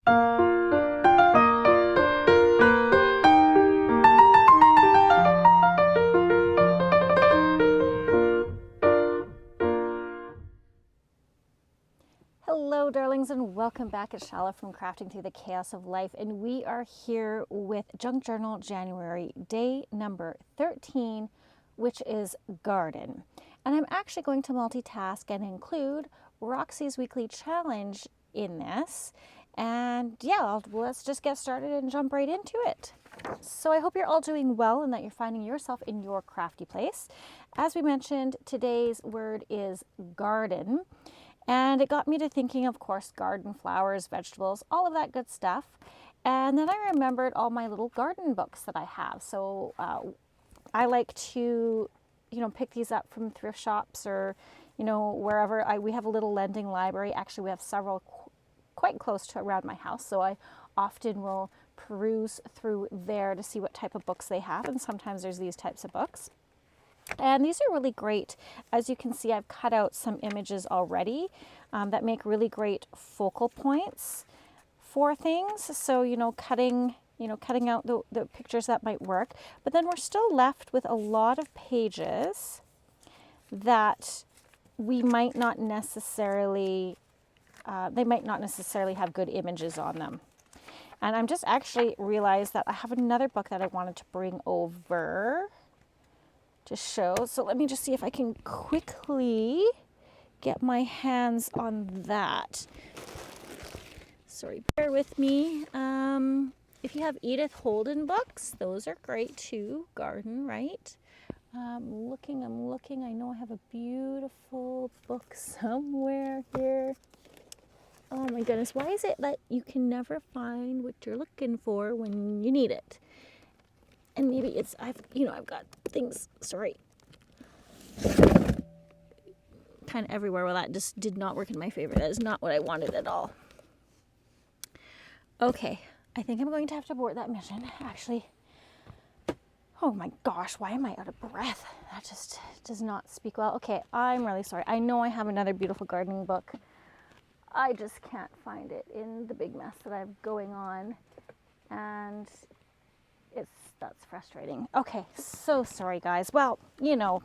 Hello darlings, and welcome back at Chala from Crafting Through the Chaos of Life, and we are here with Junk Journal January day number 13, which is garden. And I'm actually going to multitask and include Roxy's weekly challenge in this, and yeah, let's just get started and jump right into it. So I hope you're all doing well and that you're finding yourself in your crafty place. As we mentioned, today's word is garden. And it got me to thinking, of course, garden, flowers, vegetables, all of that good stuff. And then I remembered all my little garden books that I have. So I like to, pick these up from thrift shops or, wherever. We have a little lending library. Actually, we have several quite close to around my house. So I often will peruse through there to see what type of books they have. And sometimes there's these types of books. And these are really great. As you can see, I've cut out some images already that make really great focal points for things. So, cutting out the pictures that might work. But then we're still left with a lot of pages that we might not necessarily, they might not necessarily have good images on them. And I'm just actually realized that I have another book that I wanted to bring over to show. So let me just see if I can quickly get my hands on that. Sorry, bear with me. If you have Edith Holden books, those are great too. Garden, right? I'm looking. I know I have a beautiful book somewhere here. Oh my goodness, why is it that you can never find what you're looking for when you need it? And maybe it's, I've got things, sorry, kind of everywhere. Well, that just did not work in my favor. That is not what I wanted at all. Okay, I think I'm going to have to abort that mission, actually. Oh my gosh, why am I out of breath? That just does not speak well. Okay, I'm really sorry. I know I have another beautiful gardening book. I just can't find it in the big mess that I have going on. And that's frustrating. Okay, so sorry guys. Well, you know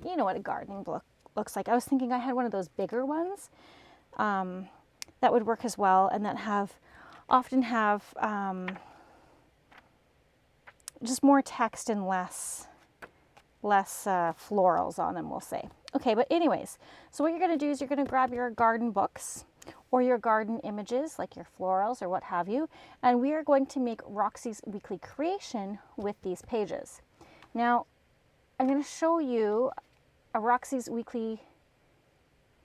what a gardening book looks like. I was thinking I had one of those bigger ones that would work as well, and that often have just more text and less florals on them, we'll say. Okay, but anyways, so what you're going to do is you're going to grab your garden books or your garden images, like your florals or what have you, and we are going to make Roxy's weekly creation with these pages. Now, I'm going to show you a Roxy's weekly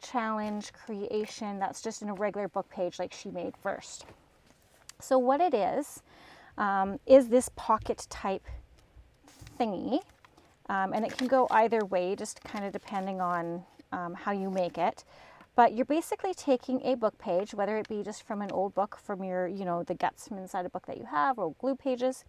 challenge creation that's just in a regular book page like she made first. So what it is this pocket type thingy, and it can go either way, just kind of depending on how you make it. But you're basically taking a book page, whether it be just from an old book from your, the guts from inside a book that you have, or glue pages,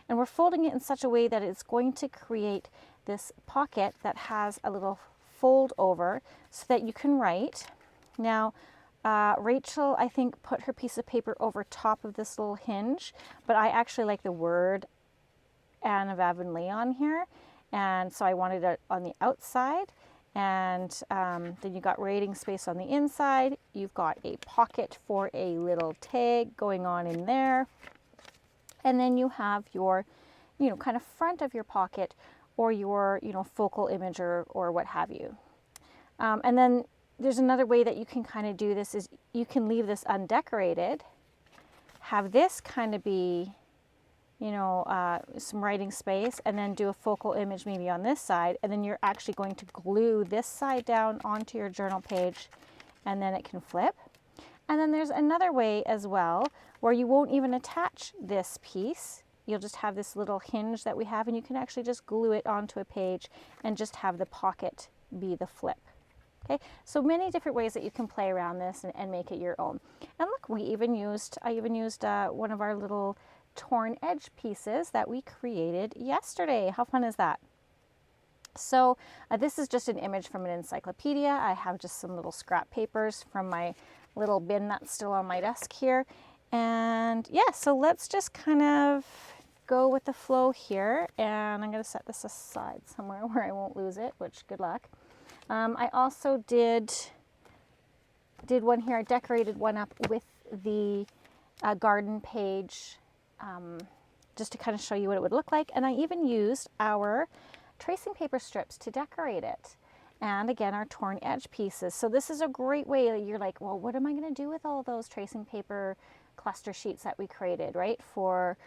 and we're folding it in such a way that it's going to create this pocket that has a little fold over so that you can write. Now, Rachel, I think, put her piece of paper over top of this little hinge, but I actually like the word Anne of Avonlea on here, and so I wanted it on the outside. And then you got writing space on the inside. You've got a pocket for a little tag going on in there. And then you have your, kind of front of your pocket or your, focal image or what have you. And then there's another way that you can kind of do this is you can leave this undecorated, have this kind of be, some writing space, and then do a focal image maybe on this side, and then you're actually going to glue this side down onto your journal page, and then it can flip. And then there's another way as well where you won't even attach this piece. You'll just have this little hinge that we have, and you can actually just glue it onto a page and just have the pocket be the flip. Okay, so many different ways that you can play around this and make it your own. And look, I even used one of our little torn edge pieces that we created yesterday. How fun is that? So this is just an image from an encyclopedia. I have just some little scrap papers from my little bin that's still on my desk here. And yeah, so let's just kind of go with the flow here. And I'm going to set this aside somewhere where I won't lose it, which good luck. I also did one here. I decorated one up with the garden page just to kind of show you what it would look like. And I even used our tracing paper strips to decorate it. And again, our torn edge pieces. So this is a great way. You're like, well, what am I going to do with all those tracing paper cluster sheets that we created, right? For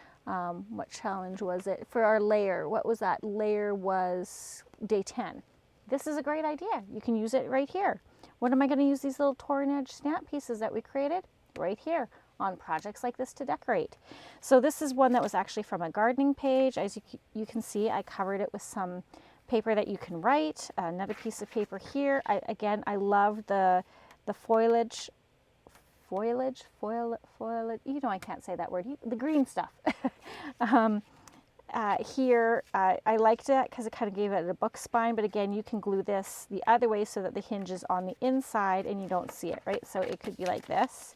what challenge was it? For our layer. What was that? Layer was day 10. This is a great idea. You can use it right here. What am I going to use these little torn edge snap pieces that we created? Right here on projects like this to decorate. So this is one that was actually from a gardening page. As you can see, I covered it with some paper that you can write. Another piece of paper here. I love the foliage. Foliage, you know I can't say that word. The green stuff. Here, I liked it because it kind of gave it a book spine, but again, you can glue this the other way so that the hinge is on the inside and you don't see it, right? So it could be like this.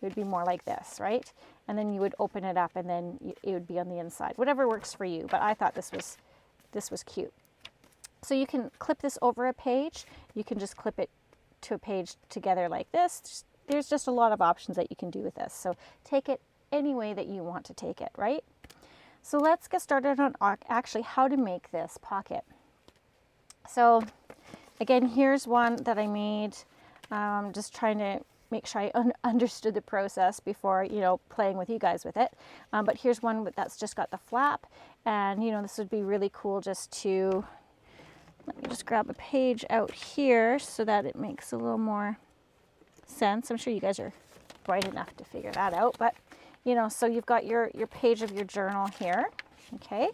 It would be more like this, right? And then you would open it up and then it would be on the inside. Whatever works for you, but I thought this was cute. So you can clip this over a page. You can just clip it to a page together like this. There's just a lot of options that you can do with this. So take it any way that you want to take it, right? So let's get started on actually how to make this pocket. So again, here's one that I made, just trying to make sure I understood the process before, playing with you guys with it. But here's one that's just got the flap, and this would be really cool just to, let me just grab a page out here so that it makes a little more sense. I'm sure you guys are bright enough to figure that out, but so you've got your page of your journal here, okay?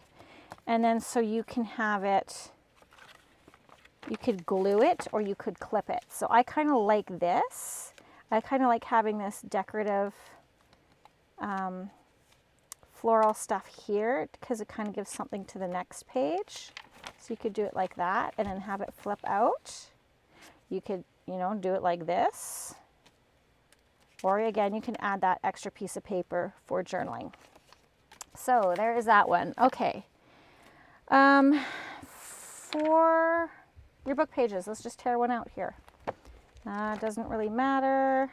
And then so you can have it, you could glue it or you could clip it. So I kind of like this. I kind of like having this decorative floral stuff here because it kind of gives something to the next page. So you could do it like that and then have it flip out. You could, do it like this. Or again, you can add that extra piece of paper for journaling. So there is that one. Okay. For your book pages, let's just tear one out here. Doesn't really matter.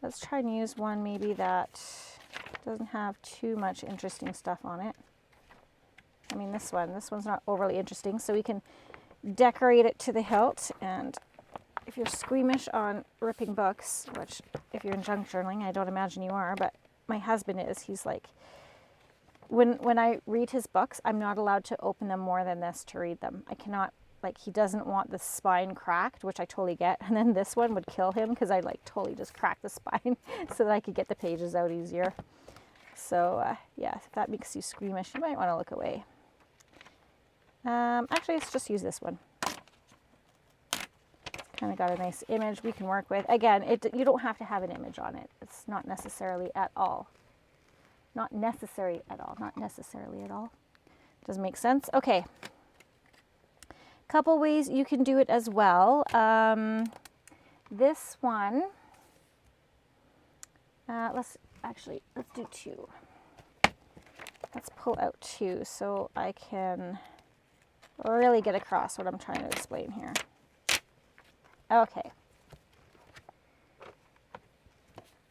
Let's try and use one maybe that doesn't have too much interesting stuff on it. I mean, this one's not overly interesting, so we can decorate it to the hilt. And if you're squeamish on ripping books, which if you're in junk journaling, I don't imagine you are, but my husband is. He's like, when I read his books, I'm not allowed to open them more than this to read them. I cannot, he doesn't want the spine cracked, which I totally get. And then this one would kill him because I'd totally just crack the spine so that I could get the pages out easier. So yeah, if that makes you squeamish, you might want to look away. Actually, let's just use this one. Kind of got a nice image we can work with. Again, you don't have to have an image on it. It's not necessarily at all. Not necessary at all. Not necessarily at all. Doesn't make sense. Okay. Couple ways you can do it as well. This one, let's do two. Let's pull out two so I can really get across what I'm trying to explain here. Okay.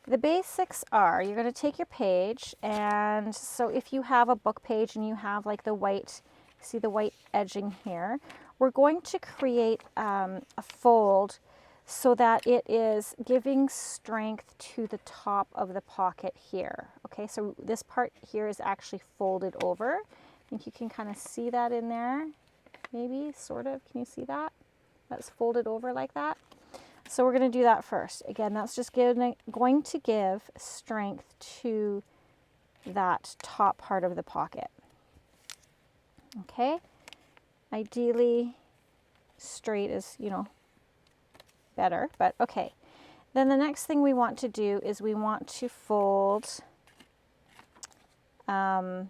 The basics are, you're going to take your page, and so if you have a book page and you have the white, see the white edging here, we're going to create a fold so that it is giving strength to the top of the pocket here. Okay, so this part here is actually folded over. I think you can kind of see that in there, maybe, sort of. Can you see that? That's folded over like that. So we're going to do that first. Again, that's just going to give strength to that top part of the pocket. Okay. Ideally, straight is, better, but okay. Then the next thing we want to do is we want to fold like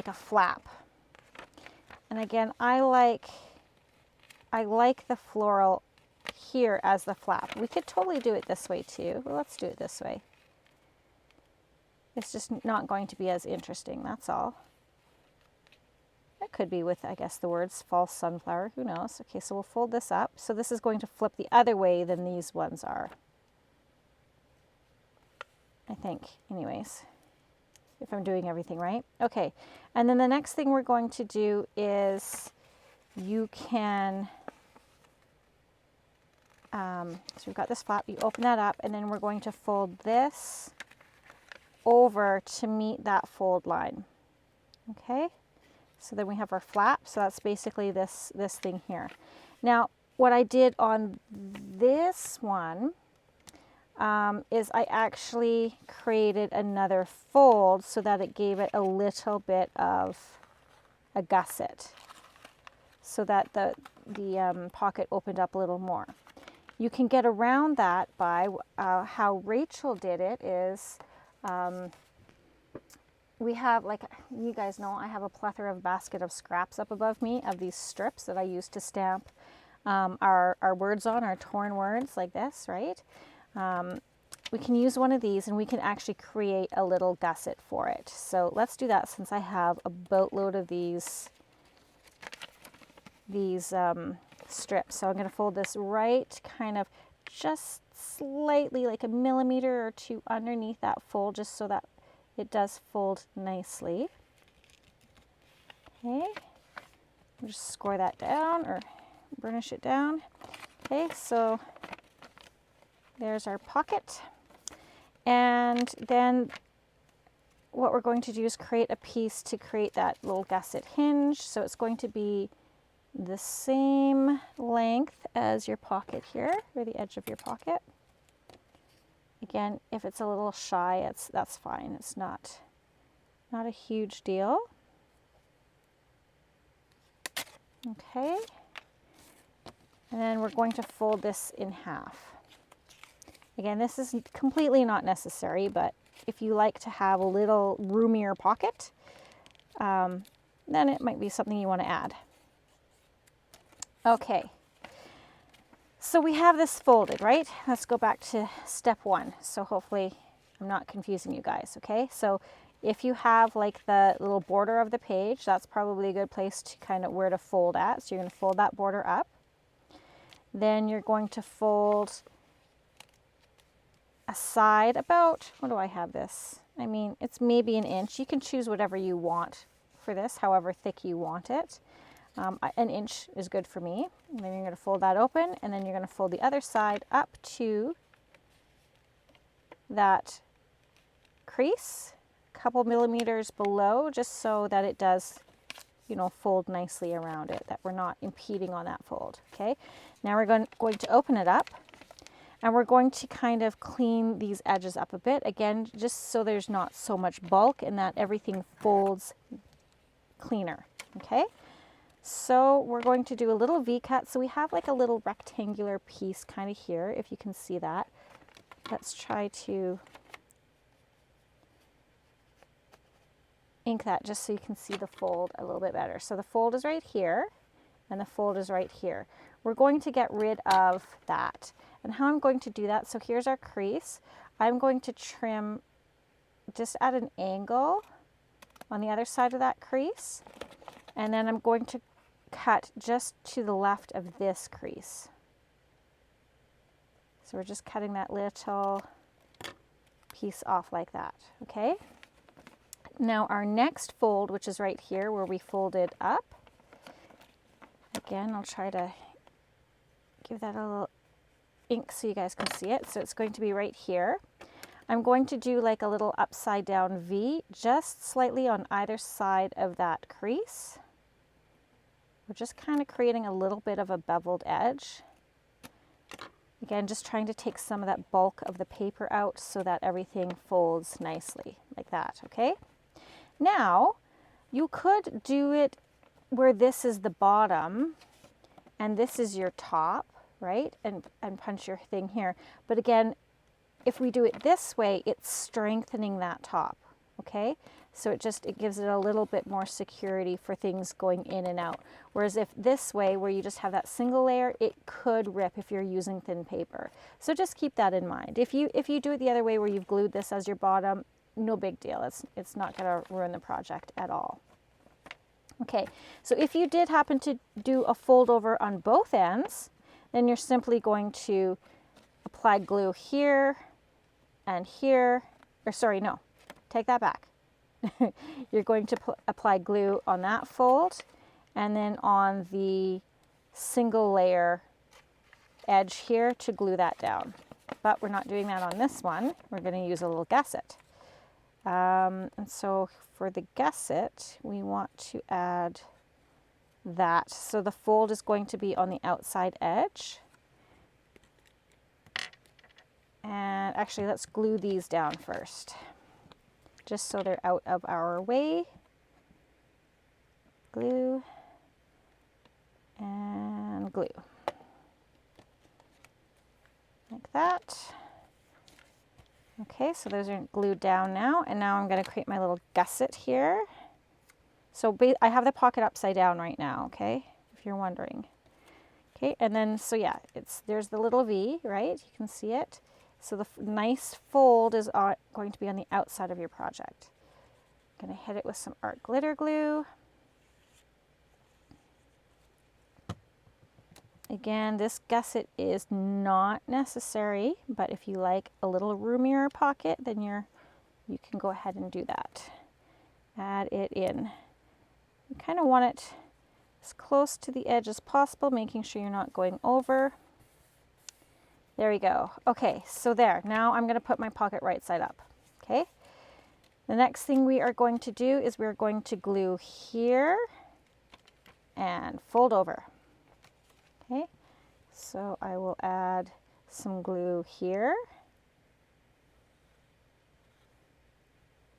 a flap. And again, I like the floral here as the flap. We could totally do it this way too. Well, let's do it this way. It's just not going to be as interesting, that's all. It could be with, I guess, the words false sunflower, who knows. Okay, so we'll fold this up. So this is going to flip the other way than these ones are. I think, anyways, if I'm doing everything right. Okay, and then the next thing we're going to do is you can, so we've got this flap, you open that up, and then we're going to fold this over to meet that fold line. Okay, so then we have our flap, so that's basically this thing here. Now, what I did on this one is I actually created another fold so that it gave it a little bit of a gusset, so that the pocket opened up a little more. You can get around that by how Rachel did it is, we have, like you guys know, I have a plethora of basket of scraps up above me of these strips that I use to stamp our words on, our torn words like this, right? We can use one of these and we can actually create a little gusset for it. So let's do that since I have a boatload of these strips. So I'm going to fold this right kind of just slightly, like a millimeter or two underneath that fold, just so that it does fold nicely. Okay, we'll just score that down or burnish it down. Okay, so there's our pocket. And then what we're going to do is create a piece to create that little gusset hinge. So it's going to be the same length as your pocket here, or the edge of your pocket. Again, if it's a little shy, that's fine. It's not a huge deal. Okay. And then we're going to fold this in half. Again, this is completely not necessary, but if you like to have a little roomier pocket, then it might be something you want to add. Okay, so we have this folded, right? Let's go back to step one. So hopefully I'm not confusing you guys, okay? So if you have like the little border of the page, that's probably a good place to kind of where to fold at. So you're going to fold that border up. Then you're going to fold a side about, what do I have this? I mean, it's maybe an inch. You can choose whatever you want for this, however thick you want it. An inch is good for me. And then you're going to fold that open, and then you're going to fold the other side up to that crease, a couple millimeters below, just so that it does, you know, fold nicely around it, that we're not impeding on that fold. Okay, now we're going to open it up, and we're going to kind of clean these edges up a bit, again, just so there's not so much bulk and that everything folds cleaner. Okay, so we're going to do a little V-cut. So we have like a little rectangular piece kind of here, if you can see that. Let's try to ink that just so you can see the fold a little bit better. So the fold is right here, and the fold is right here. We're going to get rid of that. And how I'm going to do that, so here's our crease. I'm going to trim just at an angle on the other side of that crease. And then I'm going to cut just to the left of this crease. So we're just cutting that little piece off like that, okay? Now our next fold, which is right here where we folded up, again, I'll try to give that a little ink so you guys can see it. So it's going to be right here. I'm going to do like a little upside down V just slightly on either side of that crease. We're just kind of creating a little bit of a beveled edge. Again, just trying to take some of that bulk of the paper out so that everything folds nicely like that, okay? Now, you could do it where this is the bottom and this is your top, right? And punch your thing here. But again, if we do it this way, it's strengthening that top, okay? So it gives it a little bit more security for things going in and out. Whereas if this way, where you just have that single layer, it could rip if you're using thin paper. So just keep that in mind. If you do it the other way where you've glued this as your bottom, no big deal. It's not gonna ruin the project at all. Okay, so if you did happen to do a fold over on both ends, then you're simply going to apply glue here and here, or sorry, no, take that back. You're going to apply glue on that fold and then on the single layer edge here to glue that down. But we're not doing that on this one. We're going to use a little gusset. And so for the gusset, we want to add that. So the fold is going to be on the outside edge. And actually, let's glue these down first, just so they're out of our way. Glue and glue. Like that. Okay, so those are glued down now, and now I'm going to create my little gusset here. So I have the pocket upside down right now, okay, if you're wondering. Okay, and then, so yeah, there's the little V, right? You can see it. So the nice fold is going to be on the outside of your project. I'm going to hit it with some art glitter glue. Again, this gusset is not necessary, but if you like a little roomier pocket, then you can go ahead and do that. Add it in. You kind of want it as close to the edge as possible, making sure you're not going over. There we go. Okay, so there. Now I'm going to put my pocket right side up. Okay. The next thing we are going to do is we're going to glue here and fold over. Okay, so I will add some glue here,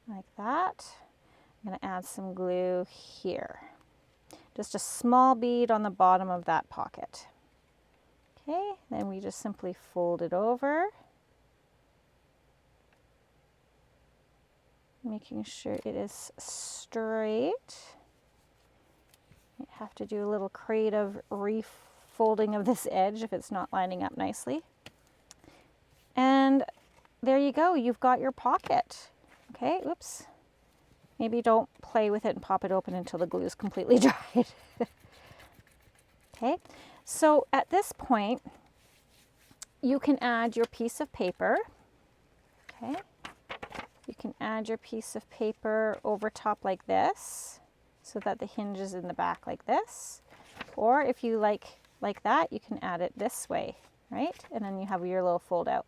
like that. I'm going to add some glue here. Just a small bead on the bottom of that pocket. Okay, then we just simply fold it over, making sure it is straight. You have to do a little creative refolding of this edge if it's not lining up nicely. And there you go, you've got your pocket. Okay, oops. Maybe don't play with it and pop it open until the glue is completely dried. Okay, so at this point, you can add your piece of paper. Okay, you can add your piece of paper over top like this, so that the hinge is in the back like this. Or if you like that, you can add it this way, right? And then you have your little fold out.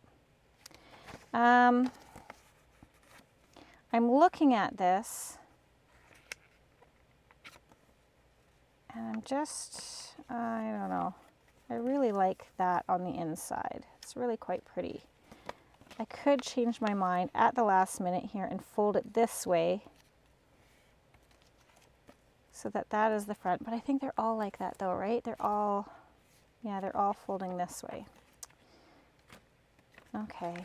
I'm looking at this and I'm just, I don't know. I really like that on the inside. It's really quite pretty. I could change my mind at the last minute here and fold it this way so that that is the front. But I think they're all like that though, right? They're all folding this way. Okay,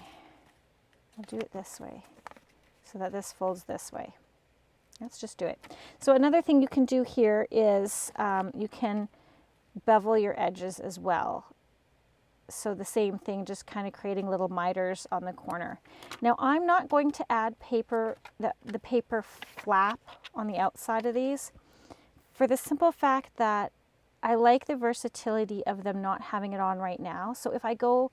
I'll do it this way so that this folds this way. Let's just do it. So another thing you can do here is you can bevel your edges as well. So the same thing, just kind of creating little miters on the corner. Now I'm not going to add paper, the paper flap on the outside of these, for the simple fact that I like the versatility of them not having it on right now. So if I go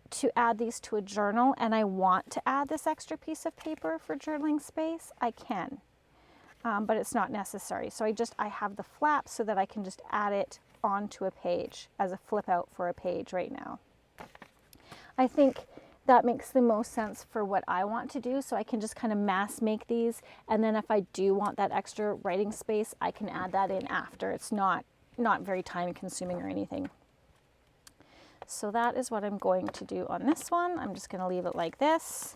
to add these to a journal and I want to add this extra piece of paper for journaling space, I can. But it's not necessary. So I have the flap so that I can just add it onto a page as a flip out for a page right now. I think that makes the most sense for what I want to do. So I can just kind of mass make these. And then if I do want that extra writing space, I can add that in after. It's not very time consuming or anything. So that is what I'm going to do on this one. I'm just going to leave it like this.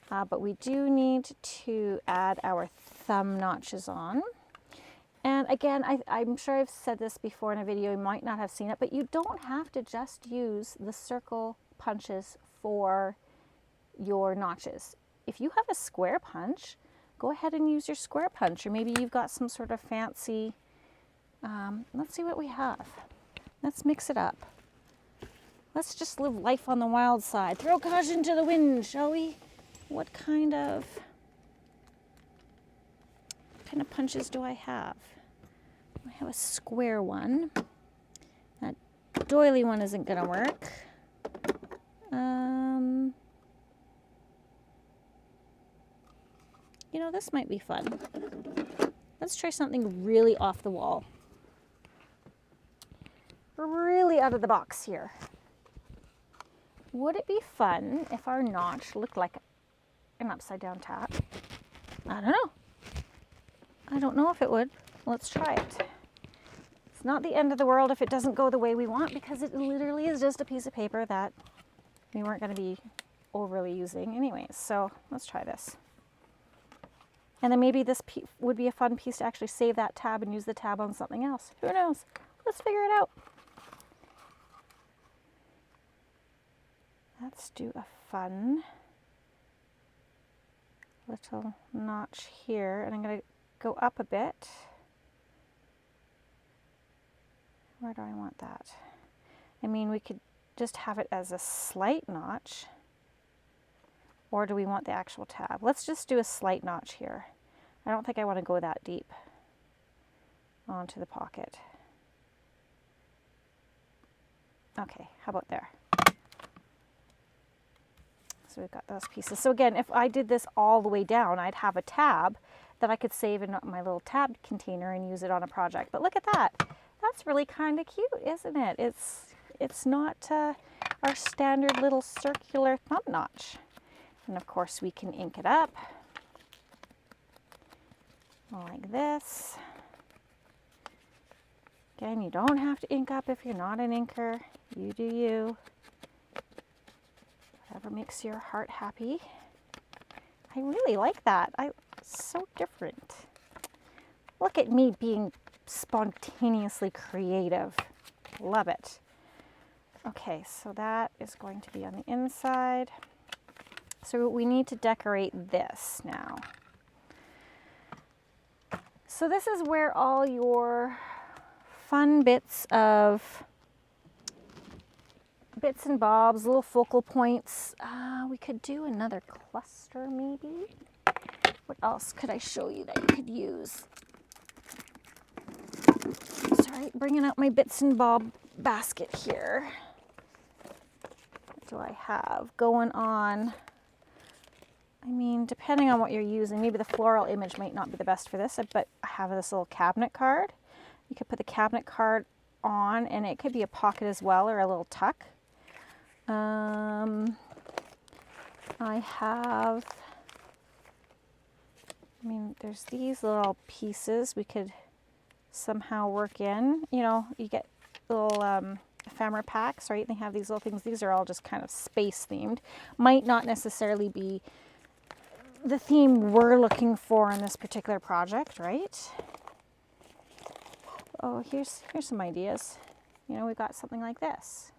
But we do need to add our thumb notches on. And again, I'm sure I've said this before in a video, you might not have seen it, but you don't have to just use the circle punches for your notches. If you have a square punch, go ahead and use your square punch, or maybe you've got some sort of fancy, let's see what we have. Let's mix it up. Let's just live life on the wild side. Throw caution to the wind, shall we? What kind of punches do I have? I have a square one. That doily one isn't gonna work. You know, this might be fun. Let's try something really off the wall. Really out of the box here. Would it be fun if our notch looked like an upside down tap? I don't know. I don't know if it would. Let's try it. It's not the end of the world if it doesn't go the way we want, because it literally is just a piece of paper that we weren't going to be overly using anyways. So let's try this. And then maybe this would be a fun piece to actually save that tab and use the tab on something else. Who knows? Let's figure it out. Let's do a fun little notch here, and I'm going to go up a bit. Where do I want that? I mean, we could just have it as a slight notch, or do we want the actual tab? Let's just do a slight notch here. I don't think I want to go that deep onto the pocket. Okay, how about there? So we've got those pieces. So again, if I did this all the way down, I'd have a tab that I could save in my little tab container and use it on a project. But look at that. That's really kind of cute, isn't it? It's not our standard little circular thumb notch. And of course we can ink it up like this. Again, you don't have to ink up if you're not an inker. You do you. Whatever makes your heart happy. I really like that. So different. Look at me being spontaneously creative. Love it. Okay, so that is going to be on the inside. So we need to decorate this now. So this is where all your fun bits and bobs, little focal points. We could do another cluster maybe. What else could I show you that you could use? Sorry, bringing out my bits and bob basket here. What do I have going on? I mean, depending on what you're using, maybe the floral image might not be the best for this, but I have this little cabinet card. You could put the cabinet card on, and it could be a pocket as well, or a little tuck. There's these little pieces we could somehow work in. You know, you get little ephemera packs, right? They have these little things. These are all just kind of space themed. Might not necessarily be the theme we're looking for in this particular project, right? Oh, here's some ideas. You know, we've got something like this.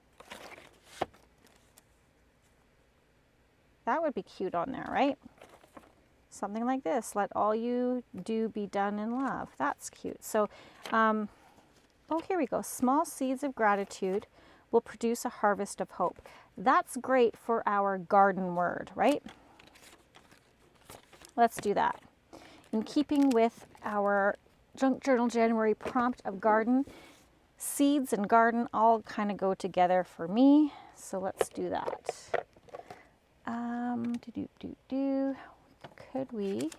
That would be cute on there, right? Something like this. Let all you do be done in love. That's cute. So, oh, here we go. Small seeds of gratitude will produce a harvest of hope. That's great for our garden word, right? Let's do that. In keeping with our Junk Journal January prompt of garden, seeds and garden all kind of go together for me. So let's do that. Could we?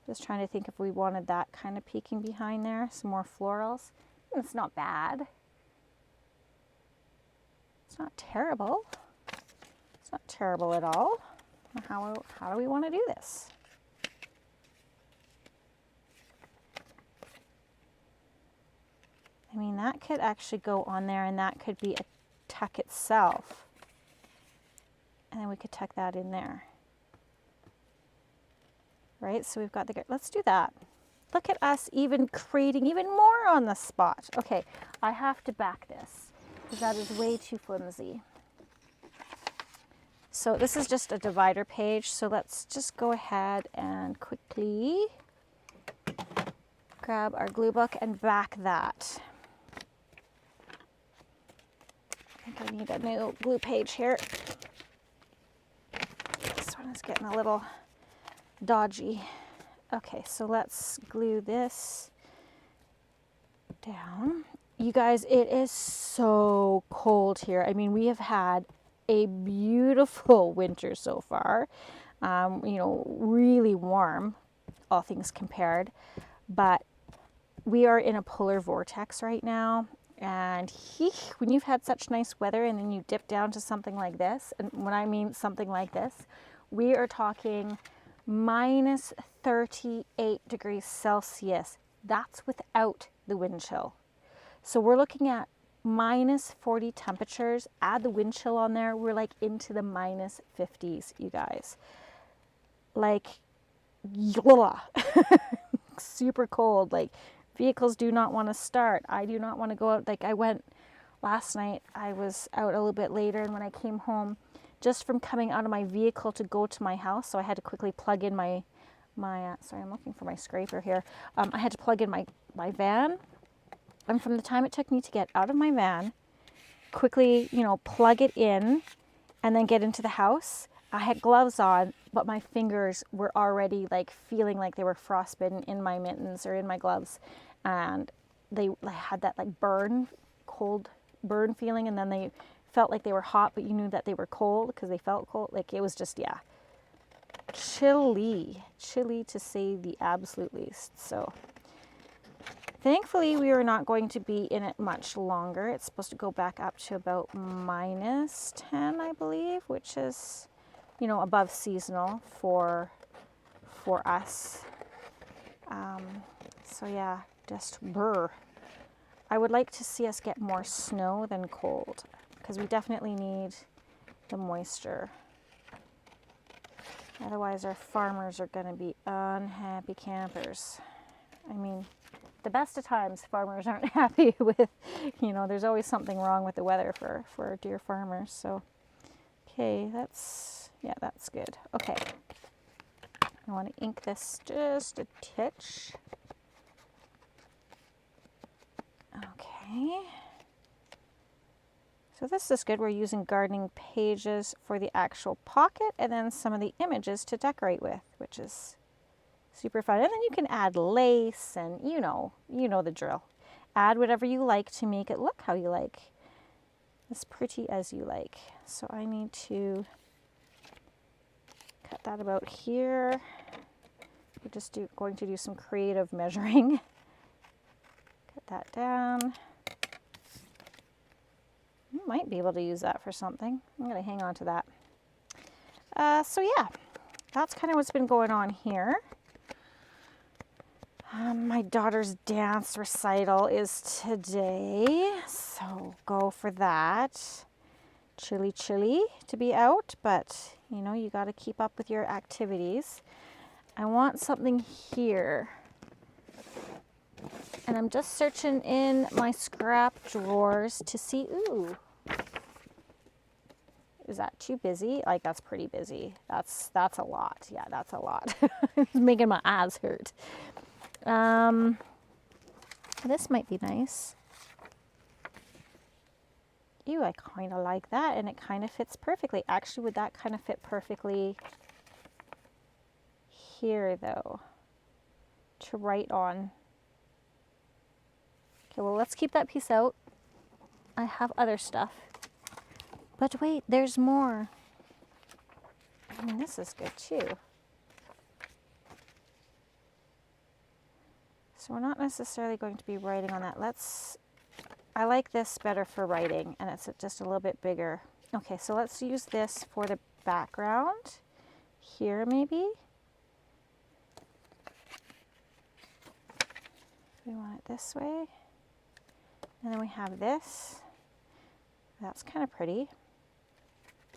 Just trying to think if we wanted that kind of peeking behind there, some more florals. It's not bad. It's not terrible. It's not terrible at all. How do we want to do this? I mean, that could actually go on there, and that could be a tuck itself. And then we could tuck that in there. Right, so we've got let's do that. Look at us even creating even more on the spot. Okay, I have to back this. because that is way too flimsy. So this is just a divider page, so let's just go ahead and quickly grab our glue book and back that. I think I need a new glue page here. This one is getting a little dodgy. Okay, so let's glue this down. You guys, it is so cold here. I mean, we have had a beautiful winter so far. You know, really warm, all things compared. But we are in a polar vortex right now. And when you've had such nice weather and then you dip down to something like this, and when I mean something like this, we are talking minus 38 degrees Celsius. That's without the wind chill. So we're looking at minus 40 temperatures. Add the wind chill on there, we're like into the minus 50s, you guys. Like, super cold. Like, vehicles do not want to start. I do not want to go out. Like, I went last night, I was out a little bit later, and when I came home, just from coming out of my vehicle to go to my house, so I had to quickly plug in my sorry, I'm looking for my scraper here. I had to plug in my van. And from the time it took me to get out of my van, quickly, you know, plug it in and then get into the house, I had gloves on, but my fingers were already like feeling like they were frostbitten in my mittens or in my gloves. And they had that like cold burn feeling, and then they felt like they were hot, but you knew that they were cold because they felt cold. Like, it was just, yeah, chilly to say the absolute least. So thankfully, we are not going to be in it much longer. It's supposed to go back up to about minus 10, I believe, which is, you know, above seasonal for us. So yeah, just brr. I would like to see us get more snow than cold, because we definitely need the moisture. Otherwise, our farmers are going to be unhappy campers. I mean, the best of times, farmers aren't happy with, you know, there's always something wrong with the weather for dear farmers. So, okay, that's good. Okay, I want to ink this just a titch. Okay. So this is good. We're using gardening pages for the actual pocket, and then some of the images to decorate with, which is super fun. And then you can add lace, and you know the drill. Add whatever you like to make it look how you like, as pretty as you like. So I need to cut that about here. We're just going to do some creative measuring. Cut that down. You might be able to use that for something. I'm going to hang on to that. So yeah, that's kind of what's been going on here. My daughter's dance recital is today, so go for that. Chilly to be out, but you know, you got to keep up with your activities. I want something here. And I'm just searching in my scrap drawers to see, ooh, is that too busy? Like, that's pretty busy. That's a lot. Yeah, that's a lot. It's making my eyes hurt. This might be nice. Ew, I kind of like that, and it kind of fits perfectly. Actually, would that kind of fit perfectly here, though, to write on? Okay, well, let's keep that piece out. I have other stuff. But wait, there's more. I mean, this is good too. So we're not necessarily going to be writing on that. I like this better for writing, and it's just a little bit bigger. Okay, so let's use this for the background. Here, maybe. We want it this way. And then we have this. That's kind of pretty.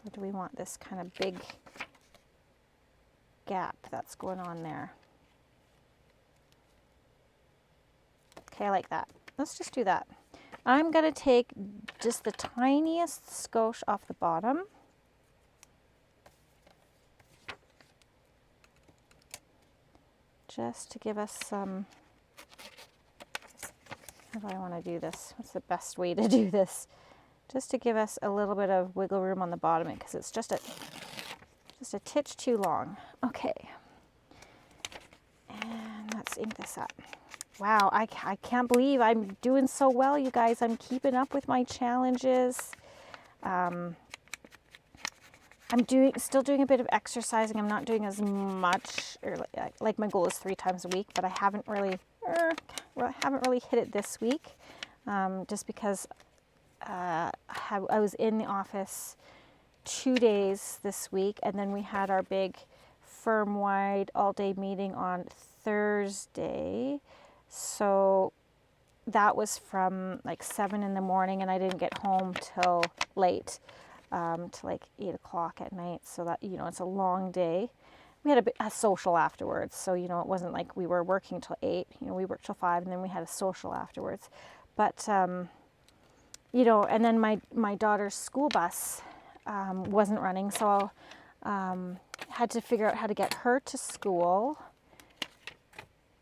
Or do we want this kind of big gap that's going on there? Okay, I like that. Let's just do that. I'm going to take just the tiniest skosh off the bottom. Just to give us some, how do I want to do this? What's the best way to do this? Just to give us a little bit of wiggle room on the bottom because it's just a titch too long. Okay. And let's ink this up. Wow, I can't believe I'm doing so well, you guys. I'm keeping up with my challenges. I'm still doing a bit of exercising. I'm not doing as much, or like my goal is 3 times a week, but I haven't really hit it this week, just because I was in the office 2 days this week, and then we had our big firm-wide all-day meeting on Thursday. So that was from like 7 in the morning, and I didn't get home till late. To like 8 o'clock at night, so that, you know, it's a long day. We had a social afterwards, so, you know, it wasn't like we were working till 8, you know, we worked till 5, and then we had a social afterwards. But, you know, and then my daughter's school bus wasn't running, so had to figure out how to get her to school.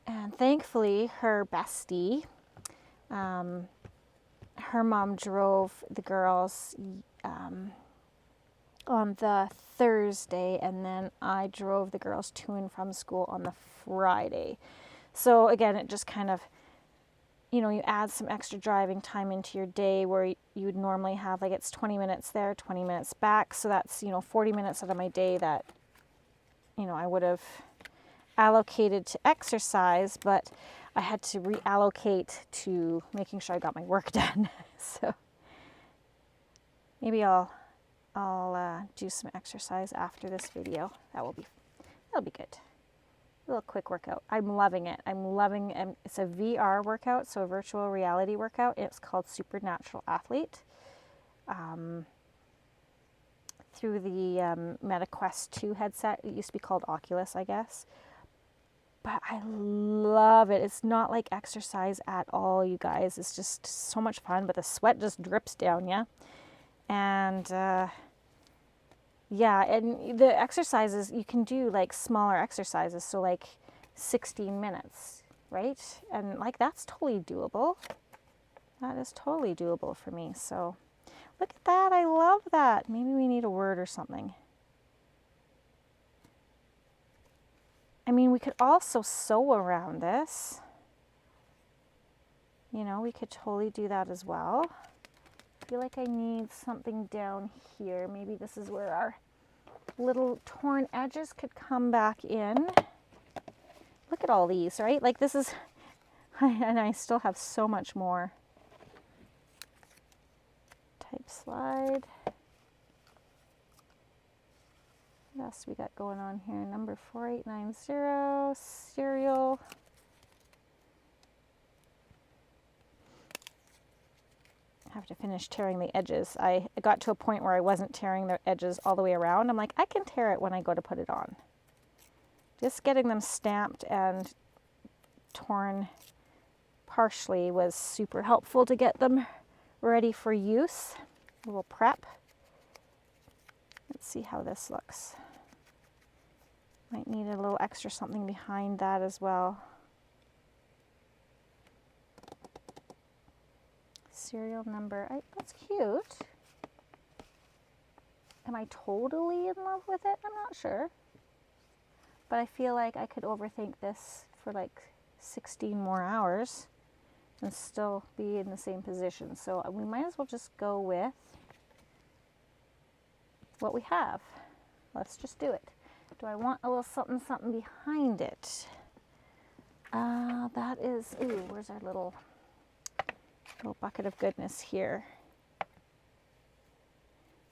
And thankfully, her bestie, her mom drove the girls on the Thursday, and then I drove the girls to and from school on the Friday. So again, it just kind of, you know, you add some extra driving time into your day where you would normally have, like, it's 20 minutes there, 20 minutes back. So that's, you know, 40 minutes out of my day that, you know, I would have allocated to exercise, but I had to reallocate to making sure I got my work done. So maybe I'll do some exercise after this video. That'll be good. A little quick workout. I'm loving it. It's a VR workout, so a virtual reality workout. It's called Supernatural Athlete. Through the MetaQuest 2 headset. It used to be called Oculus, I guess. But I love it. It's not like exercise at all, you guys. It's just so much fun, but the sweat just drips down you. And yeah, and the exercises, you can do like smaller exercises, so like 16 minutes, right? And like that's totally doable. That is totally doable for me. So look at that. I love that. Maybe we need a word or something. I mean, we could also sew around this. You know, we could totally do that as well. I feel like I need something down here. Maybe this is where our little torn edges could come back in. Look at all these, right? Like this is, and I still have so much more. Type slide. What else we got going on here? Number 4890, serial. I have to finish tearing the edges. I got to a point where I wasn't tearing the edges all the way around. I'm like, I can tear it when I go to put it on. Just getting them stamped and torn partially was super helpful to get them ready for use. A little prep. Let's see how this looks. Might need a little extra something behind that as well. Serial number, that's cute. Am I totally in love with it? I'm not sure. But I feel like I could overthink this for like 16 more hours and still be in the same position. So we might as well just go with what we have. Let's just do it. Do I want a little something behind it? That is, ooh, where's our little bucket of goodness here?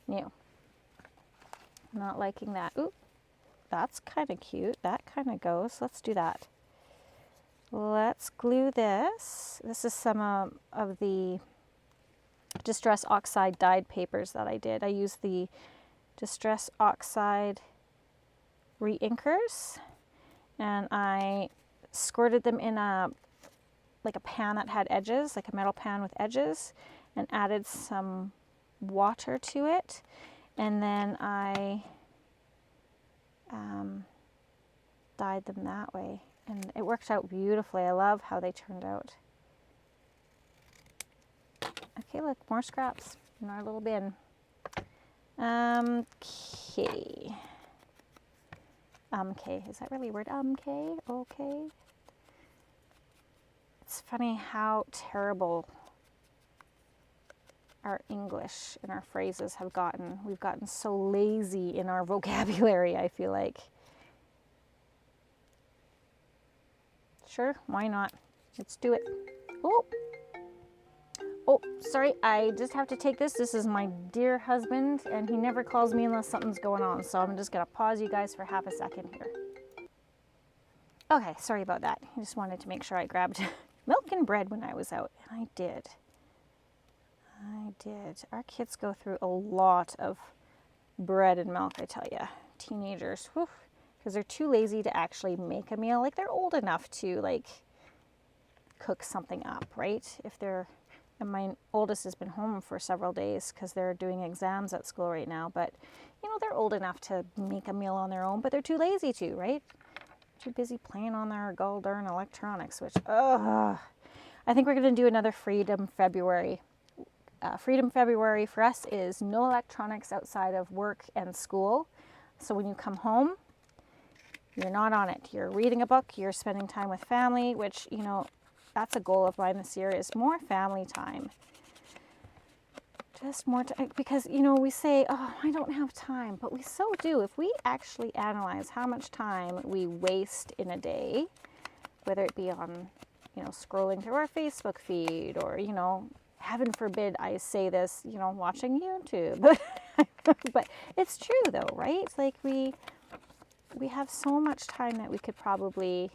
New. Not liking that. Ooh, that's kind of cute. That kind of goes. Let's do that. Let's glue this. This is some of the Distress Oxide dyed papers that I did. I used the Distress Oxide re-inkers, and I squirted them in a like a pan that had edges, like a metal pan with edges, and added some water to it. And then I dyed them that way. And it worked out beautifully. I love how they turned out. Okay, look, more scraps in our little bin. Okay. Is that really a word? Okay. It's funny how terrible our English and our phrases have gotten. We've gotten so lazy in our vocabulary, I feel like. Sure, why not? Let's do it. Oh, sorry, I just have to take this. This is my dear husband, and he never calls me unless something's going on. So I'm just gonna pause you guys for half a second here. Okay, sorry about that. I just wanted to make sure I grabbed milk and bread when I was out, and I did. Our kids go through a lot of bread and milk, I tell you. Teenagers, because they're too lazy to actually make a meal. Like, they're old enough to, like, cook something up, right? And my oldest has been home for several days because they're doing exams at school right now. But, you know, they're old enough to make a meal on their own, but they're too lazy to, right? Too busy playing on their gall darn electronics, which, I think we're going to do another Freedom February. Freedom February for us is no electronics outside of work and school. So when you come home, you're not on it. You're reading a book, you're spending time with family, which, you know, that's a goal of mine this year, is more family time. Just more time, because, you know, we say, oh, I don't have time, but we so do. If we actually analyze how much time we waste in a day, whether it be on, you know, scrolling through our Facebook feed, or, you know, heaven forbid I say this, you know, watching YouTube. But it's true though, right? It's like we have so much time that we could probably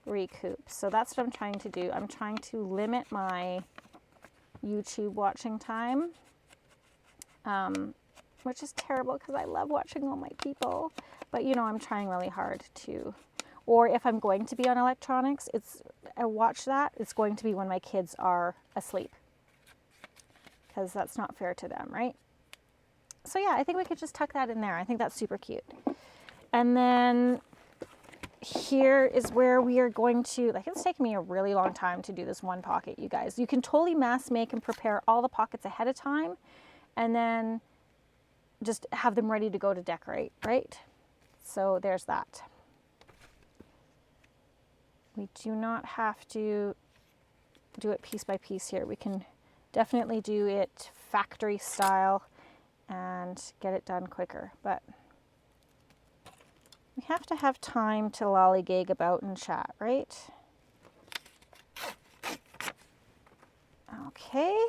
recoup. So that's what I'm trying to do. I'm trying to limit my YouTube watching time, which is terrible because I love watching all my people. But, you know, I'm trying really hard to. Or if I'm going to be on electronics, I watch that. It's going to be when my kids are asleep, because that's not fair to them, right? So yeah, I think we could just tuck that in there. I think that's super cute. And then here is where we are going to, like, it's taken me a really long time to do this one pocket, you guys. You can totally mass make and prepare all the pockets ahead of time, and then just have them ready to go to decorate, right? So there's that. We do not have to do it piece by piece here. We can definitely do it factory style and get it done quicker, but we have to have time to lollygag about and chat, right? Okay.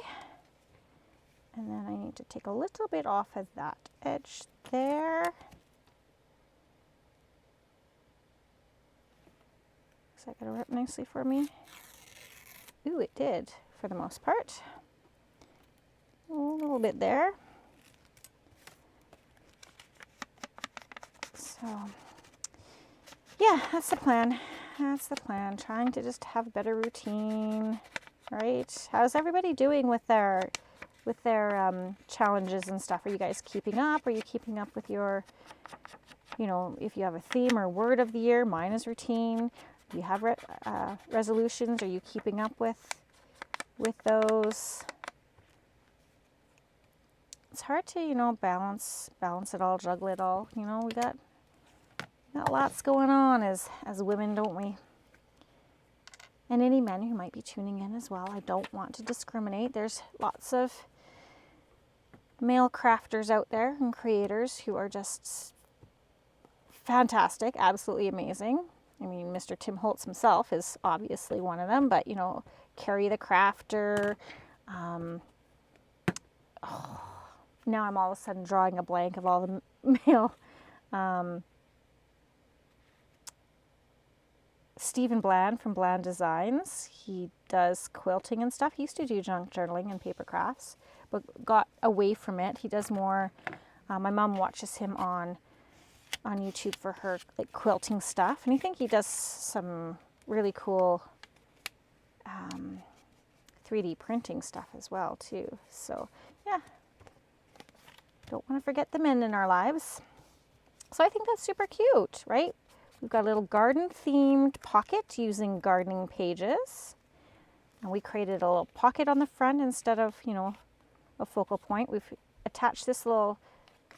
And then I need to take a little bit off of that edge there. Is that going to rip nicely for me? Ooh, it did for the most part. A little bit there. So, yeah, that's the plan. That's the plan. Trying to just have a better routine, right? How's everybody doing with their challenges and stuff? Are you guys keeping up? Are you keeping up with your, you know, if you have a theme or word of the year? Mine is routine. Do you have resolutions? Are you keeping up with those? It's hard to, you know, balance it all, juggle it all. You know, we got lots going on as women, don't we? And any men who might be tuning in as well. I don't want to discriminate. There's lots of male crafters out there and creators who are just fantastic, absolutely amazing. I mean, Mr. Tim Holtz himself is obviously one of them, but, you know, Carrie the Crafter. Now I'm all of a sudden drawing a blank of all the male. Stephen Bland from Bland Designs. He does quilting and stuff. He used to do junk journaling and paper crafts, but got away from it. He does more. My mom watches him on YouTube for her, like, quilting stuff, and I think he does some really cool 3D printing stuff as well too. So yeah, don't want to forget the men in our lives. So I think that's super cute, right? We've got a little garden themed pocket using gardening pages. And we created a little pocket on the front instead of, you know, a focal point. We've attached this little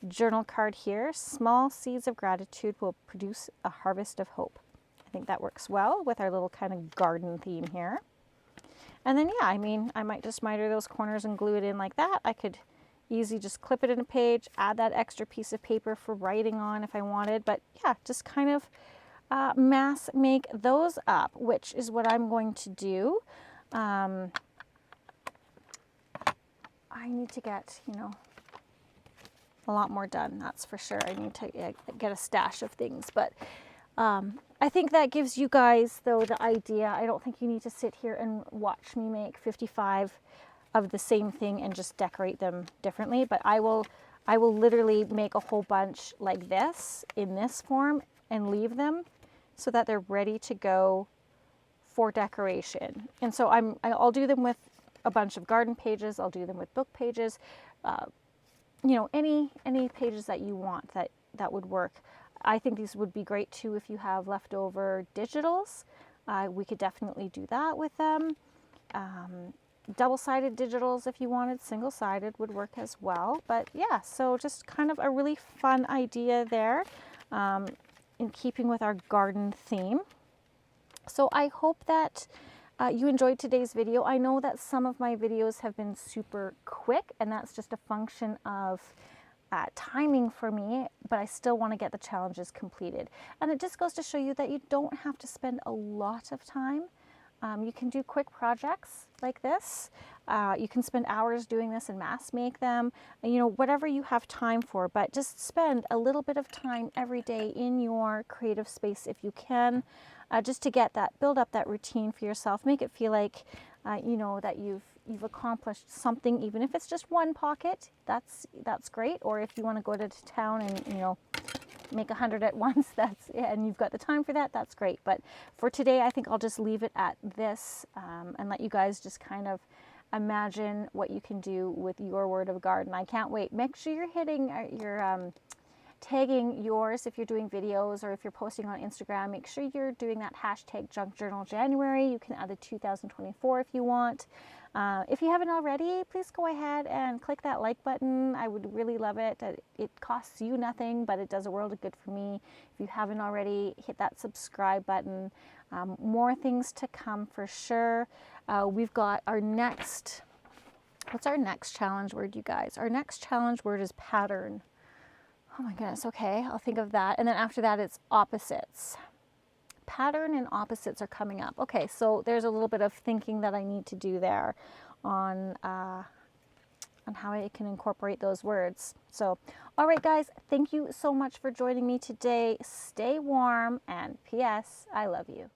journal card here. Small seeds of gratitude will produce a harvest of hope. I think that works well with our little kind of garden theme here. And then, yeah, I mean, I might just miter those corners and glue it in like that. I could easily just clip it in a page, add that extra piece of paper for writing on if I wanted. But yeah, just kind of mass make those up, which is what I'm going to do. I need to get, you know, a lot more done, that's for sure. I need to get a stash of things, but I think that gives you guys, though, the idea. I don't think you need to sit here and watch me make 55 of the same thing and just decorate them differently, but I will literally make a whole bunch like this in this form and leave them so that they're ready to go for decoration. And so I'll do them with a bunch of garden pages. I'll do them with book pages. You know, any pages that you want that would work. I think these would be great too if you have leftover digitals. We could definitely do that with them. Double-sided digitals if you wanted. Single-sided would work as well. But yeah, so just kind of a really fun idea there in keeping with our garden theme. So I hope that you enjoyed today's video. I know that some of my videos have been super quick, and that's just a function of timing for me, but I still want to get the challenges completed. And it just goes to show you that you don't have to spend a lot of time. You can do quick projects like this. You can spend hours doing this and mass make them, you know, whatever you have time for, but just spend a little bit of time every day in your creative space if you can, just to get that, build up that routine for yourself, make it feel like, you know, that you've accomplished something, even if it's just one pocket, that's great. Or if you want to go to town and, you know, make 100 at once, and you've got the time for that, that's great. But for today, I think I'll just leave it at this and let you guys just kind of imagine what you can do with your word of garden. I can't wait. Make sure you're hitting your tagging yours if you're doing videos, or if you're posting on Instagram, make sure you're doing that hashtag Junk Journal January. You can add the 2024 if you want. If you haven't already, please go ahead and click that like button. I would really love it. It costs you nothing, but it does a world of good for me. If you haven't already, hit that subscribe button. More things to come for sure. We've got our next, what's our next challenge word, you guys? Our next challenge word is pattern. Oh my goodness, okay, I'll think of that. And then after that, it's opposites. Pattern and opposites are coming up. Okay, so there's a little bit of thinking that I need to do there on how I can incorporate those words. So, all right, guys, thank you so much for joining me today. Stay warm, and P.S. I love you.